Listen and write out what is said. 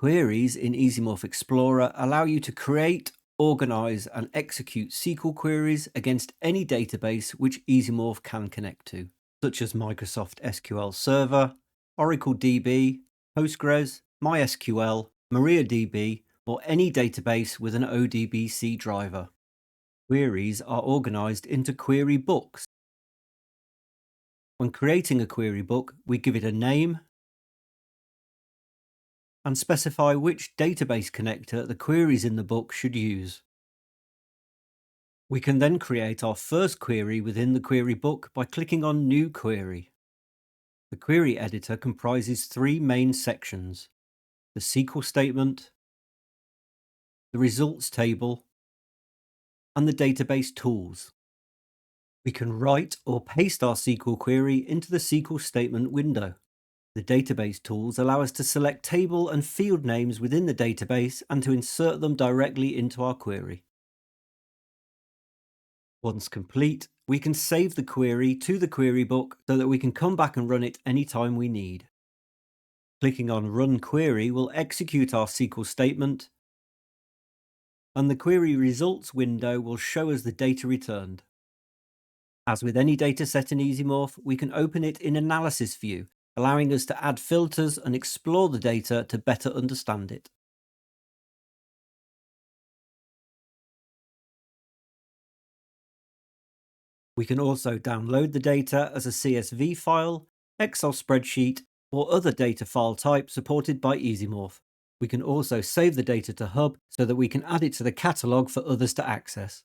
Queries in EasyMorph Explorer allow you to create, organize, and execute SQL queries against any database which EasyMorph can connect to, such as Microsoft SQL Server, Oracle DB, Postgres, MySQL, MariaDB, or any database with an ODBC driver. Queries are organized into query books. When creating a query book, we give it a name and specify which database connector the queries in the book should use. We can then create our first query within the query book by clicking on New Query. The query editor comprises three main sections: the SQL statement, the results table, and the database tools. We can write or paste our SQL query into the SQL statement window. The database tools allow us to select table and field names within the database and to insert them directly into our query. Once complete, we can save the query to the query book so that we can come back and run it anytime we need. Clicking on Run Query will execute our SQL statement, and the query results window will show us the data returned. As with any dataset in EasyMorph, we can open it in Analysis View, allowing us to add filters and explore the data to better understand it. We can also download the data as a CSV file, Excel spreadsheet, or other data file type supported by EasyMorph. We can also save the data to Hub so that we can add it to the catalogue for others to access.